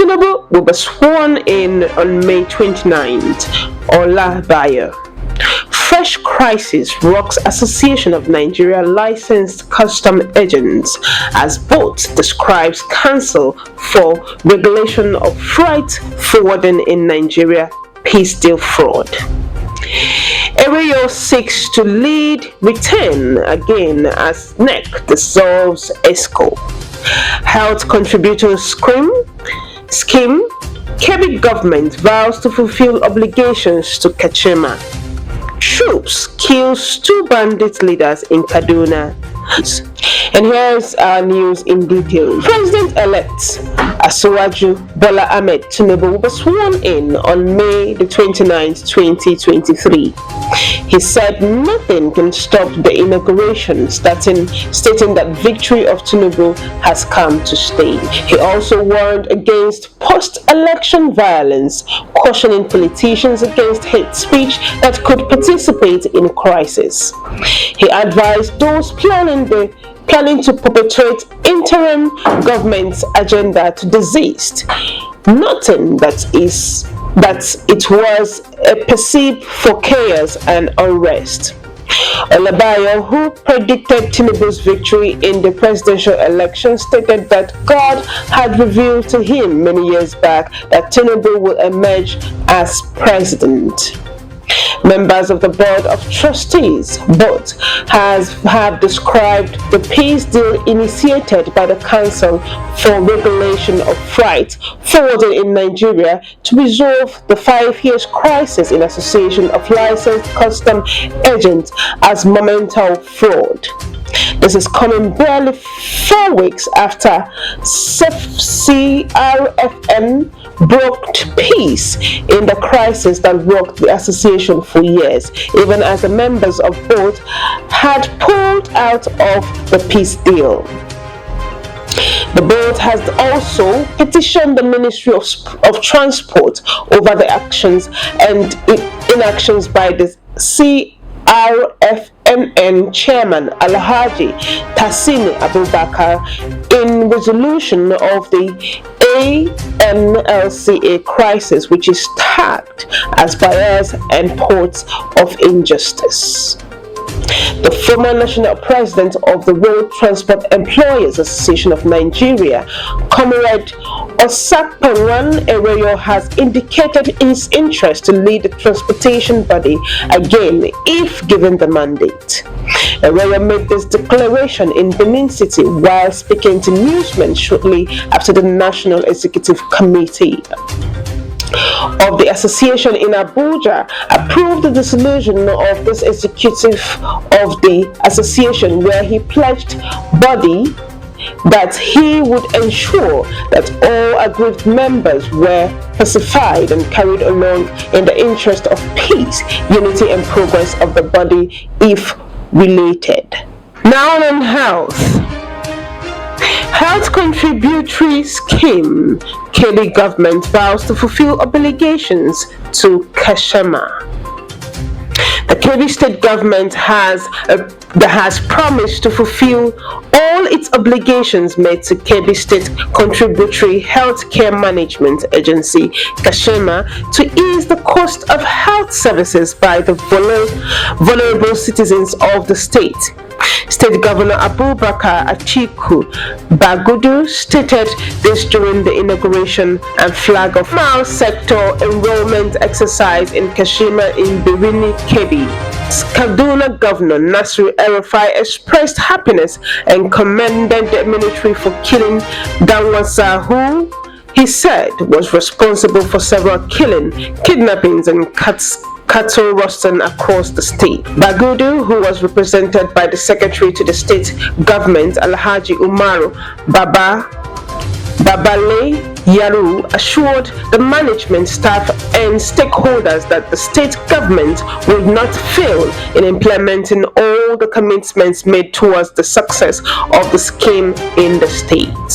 Tinubu will be sworn in on May 29th. Olabayo. Fresh crisis rocks Association of Nigeria Licensed Custom Agents as both describes council for regulation of freight forwarding in Nigeria peace deal fraud. Aerial seeks to lead return again as NEC dissolves ESCO. Health contributors scheme. Kebbi government vows to fulfill obligations to Kachema. Troops kills 2 bandit leaders in Kaduna. And here's our news in detail. President-elect Asiwaju Bola Ahmed Tinubu will be sworn in on May the 29th, 2023. He said nothing can stop the inauguration, stating that victory of Tinubu has come to stay. He also warned against post-election violence, cautioning politicians against hate speech that could participate in crisis. He advised those planning to perpetrate interim government's agenda to desist, noting that it was perceived for chaos and unrest. Olabayo, who predicted Tinubu's victory in the presidential election, stated that God had revealed to him many years back that Tinubu will emerge as president. Members of the Board of Trustees both have described the peace deal initiated by the Council for Regulation of Freight Forwarding in Nigeria to resolve the 5 years crisis in Association of Licensed Custom Agents as monumental fraud. This is coming barely 4 weeks after CRFN broke peace in the crisis that rocked the association for years, even as the members of both had pulled out of the peace deal. The board has also petitioned the Ministry of Transport over the actions and inactions by the CRFNN Chairman Alhaji Tassini Abubakar in resolution of the ANLCA crisis, which is tagged as bias and ports of injustice. The former national president of the Road Transport Employers Association of Nigeria, Comrade Osakpawan Ereyo, has indicated his interest to lead the transportation body again if given the mandate. Ereyo made this declaration in Benin City while speaking to newsmen shortly after the National Executive Committee of the association in Abuja approved the dissolution of this executive of the association, where he pledged body that he would ensure that all aggrieved members were pacified and carried along in the interest of peace, unity and progress of the body if related. Now on health. Health Contributory Scheme. Kebbi government vows to fulfill obligations to Kashama. The Kebbi state government has promised to fulfill all its obligations made to Kebbi State Contributory Health Care Management Agency, Kashama, to ease the cost of health services by the vulnerable citizens of the state. State Governor Abubakar Atiku Bagudu stated this during the inauguration and flag of Mal sector enrollment exercise in Kashima in Birini, Kebbi. Kaduna Governor Nasir El-Rufai expressed happiness and commended the military for killing Danwasa, who he said was responsible for several kidnappings and cattle rustling across the state. Bagudu, who was represented by the Secretary to the State Government Alhaji Umaru Babale Yaru, assured the management staff and stakeholders that the state government would not fail in implementing all the commitments made towards the success of the scheme in the state.